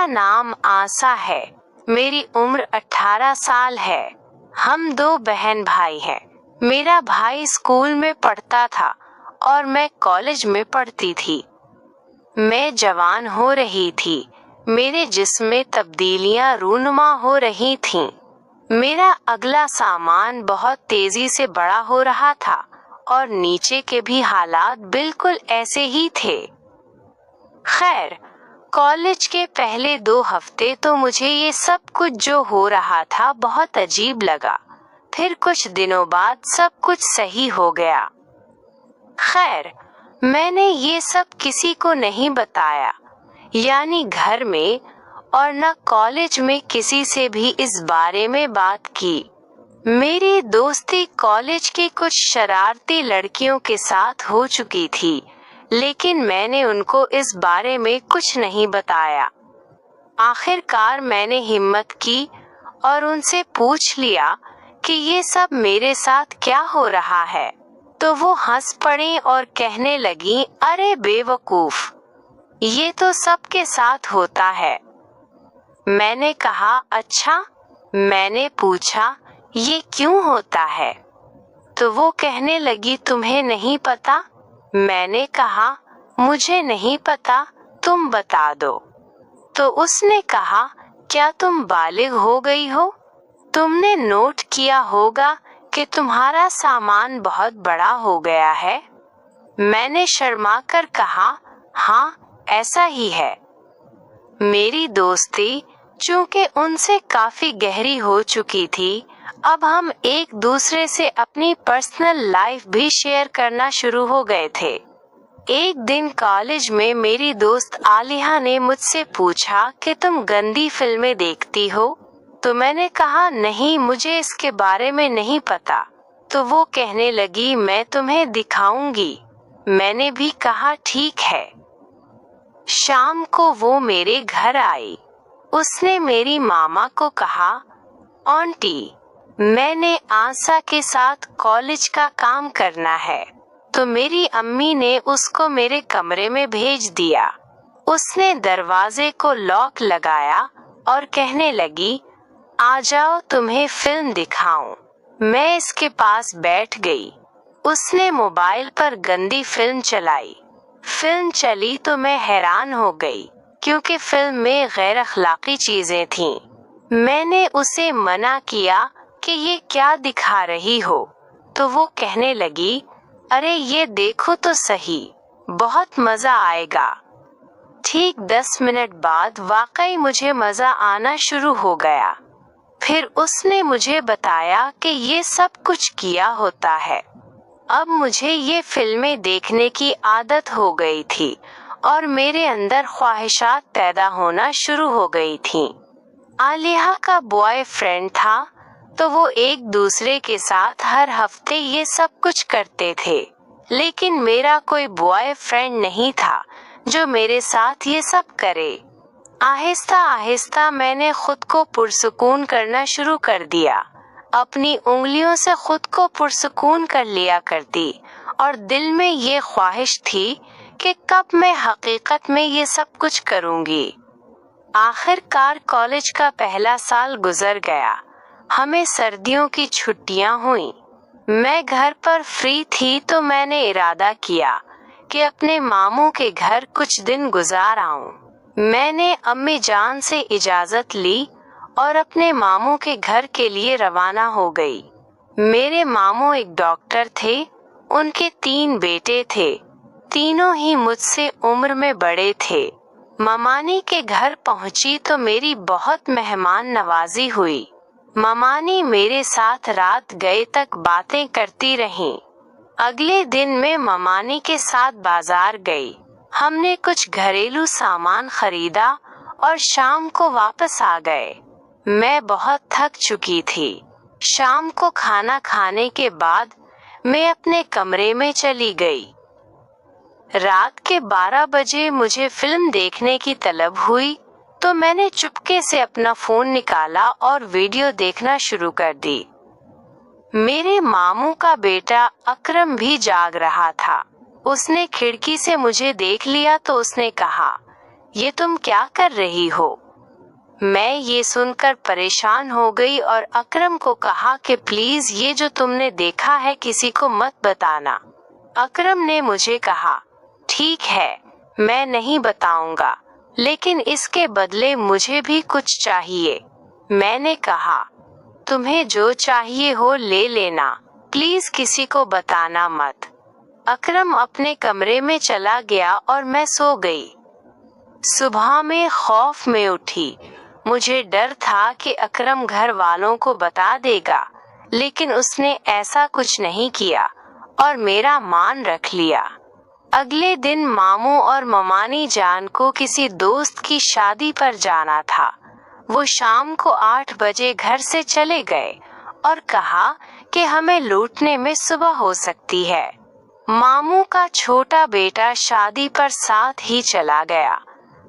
नाम आशा है। मेरी उम्र 18 साल है। हम 2 बहन भाई हैं। मेरा भाई स्कूल में पढ़ता था और मैं कॉलेज में पढ़ती थी। मैं जवान हो रही थी। मेरे जिस्म में तब्दीलियां रूनुमा हो रही थीं। मेरा अगला सामान बहुत तेजी से बड़ा हो रहा था और नीचे के भी हालात बिल्कुल ऐसे ही थे। खैर, कॉलेज के पहले 2 हफ्ते तो मुझे ये सब कुछ जो हो रहा था बहुत अजीब लगा। फिर कुछ दिनों बाद सब कुछ सही हो गया। खैर, मैंने ये सब किसी को नहीं बताया, यानी घर में और न कॉलेज में किसी से भी इस बारे में बात की। मेरी दोस्ती कॉलेज की कुछ शरारती लड़कियों के साथ हो चुकी थी, लेकिन मैंने उनको इस बारे में कुछ नहीं बताया। आखिरकार मैंने हिम्मत की और उनसे पूछ लिया कि ये सब मेरे साथ क्या हो रहा है, तो वो हंस पड़ी और कहने लगी, अरे बेवकूफ, ये तो सबके साथ होता है। मैंने कहा, अच्छा? मैंने पूछा, ये क्यों होता है? तो वो कहने लगी, तुम्हें नहीं पता? मैंने कहा, मुझे नहीं पता, तुम बता दो। तो उसने कहा, क्या तुम बालिग हो गई हो? तुमने नोट किया होगा कि तुम्हारा सामान बहुत बड़ा हो गया है। मैंने शर्मा कर कहा, हाँ, ऐसा ही है। मेरी दोस्ती चूंकि उनसे काफी गहरी हो चुकी थी, अब हम एक दूसरे से अपनी पर्सनल लाइफ भी शेयर करना शुरू हो गए थे। एक दिन कॉलेज में मेरी दोस्त आलिया ने मुझसे पूछा कि तुम गंदी फिल्में देखती हो? तो मैंने कहा, नहीं, मुझे इसके बारे में नहीं पता। तो वो कहने लगी, मैं तुम्हें दिखाऊंगी। मैंने भी कहा, ठीक है। शाम को वो मेरे घर आई। उसने मेरी मामा को कहा, आंटी, मैंने आशा के साथ कॉलेज का काम करना है। तो मेरी अम्मी ने उसको मेरे कमरे में भेज दिया। उसने दरवाजे को लॉक लगाया और कहने लगी, आ जाओ, तुम्हें फिल्म दिखाऊं। मैं इसके पास बैठ गई। उसने मोबाइल पर गंदी फिल्म चलाई। फिल्म चली तो मैं हैरान हो गई, क्योंकि फिल्म में गैर अखलाकी चीजें थीं। मैंने उसे मना किया कि ये क्या दिखा रही हो? तो वो कहने लगी, अरे ये देखो तो सही, बहुत मजा आएगा। ठीक 10 मिनट बाद वाकई मुझे मजा आना शुरू हो गया। फिर उसने मुझे बताया कि ये सब कुछ किया होता है। अब मुझे ये फिल्में देखने की आदत हो गई थी और मेरे अंदर ख्वाहिशात पैदा होना शुरू हो गई थीं। आलिया का बॉयफ्रेंड था, तो वो एक दूसरे के साथ हर हफ्ते ये सब कुछ करते थे, लेकिन मेरा कोई बॉयफ्रेंड नहीं था जो मेरे साथ ये सब करे। आहिस्ता आहिस्ता मैंने खुद को पुरसुकून करना शुरू कर दिया। अपनी उंगलियों से खुद को पुरसुकून कर लिया करती और दिल में ये ख्वाहिश थी कि कब मैं हकीकत में ये सब कुछ करूंगी। आखिरकार कॉलेज का पहला साल गुजर गया। हमें सर्दियों की छुट्टियां हुई। मैं घर पर फ्री थी तो मैंने इरादा किया कि अपने मामू के घर कुछ दिन गुजार आऊं। मैंने अम्मी जान से इजाजत ली और अपने मामू के घर के लिए रवाना हो गई। मेरे मामू एक डॉक्टर थे। उनके 3 बेटे थे। तीनों ही मुझसे उम्र में बड़े थे। ममानी के घर पहुंची तो मेरी बहुत मेहमान नवाजी हुई। ममानी मेरे साथ रात गए तक बातें करती रहीं। अगले दिन मैं ममानी के साथ बाजार गई। हमने कुछ घरेलू सामान खरीदा और शाम को वापस आ गए। मैं बहुत थक चुकी थी। शाम को खाना खाने के बाद मैं अपने कमरे में चली गई। रात के 12 बजे मुझे फिल्म देखने की तलब हुई, तो मैंने चुपके से अपना फोन निकाला और वीडियो देखना शुरू कर दी। मेरे मामू का बेटा अकरम भी जाग रहा था। उसने खिड़की से मुझे देख लिया तो उसने कहा, ये तुम क्या कर रही हो? मैं ये सुनकर परेशान हो गई और अकरम को कहा कि प्लीज ये जो तुमने देखा है किसी को मत बताना। अकरम ने मुझे कहा, ठीक है, मैं नहीं बताऊंगा, लेकिन इसके बदले मुझे भी कुछ चाहिए। मैंने कहा, तुम्हें जो चाहिए हो ले लेना, प्लीज किसी को बताना मत। अकरम अपने कमरे में चला गया और मैं सो गई। सुबह में खौफ में उठी। मुझे डर था कि अकरम घर वालों को बता देगा, लेकिन उसने ऐसा कुछ नहीं किया और मेरा मान रख लिया। अगले दिन मामू और ममानी जान को किसी दोस्त की शादी पर जाना था। वो शाम को 8 बजे घर से चले गए और कहा कि हमें लौटने में सुबह हो सकती है। मामू का छोटा बेटा शादी पर साथ ही चला गया।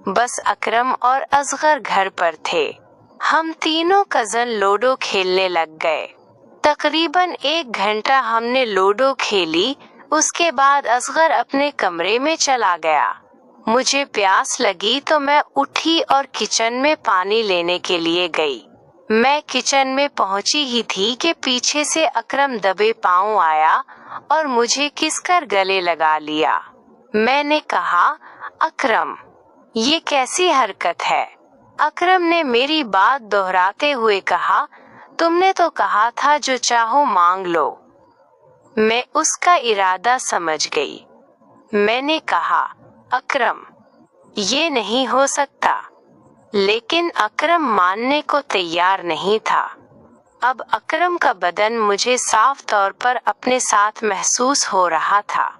बस अकरम और असगर घर पर थे। हम तीनों कजन लूडो खेलने लग गए। तकरीबन 1 घंटा हमने लूडो खेली। उसके बाद असगर अपने कमरे में चला गया। मुझे प्यास लगी तो मैं उठी और किचन में पानी लेने के लिए गई। मैं किचन में पहुंची ही थी कि पीछे से अकरम दबे पांव आया और मुझे किसकर गले लगा लिया। मैंने कहा, अकरम, ये कैसी हरकत है? अकरम ने मेरी बात दोहराते हुए कहा, तुमने तो कहा था जो चाहो मांग लो। मैं उसका इरादा समझ गई। मैंने कहा, अकरम, ये नहीं हो सकता। लेकिन अकरम मानने को तैयार नहीं था। अब अकरम का बदन मुझे साफ तौर पर अपने साथ महसूस हो रहा था।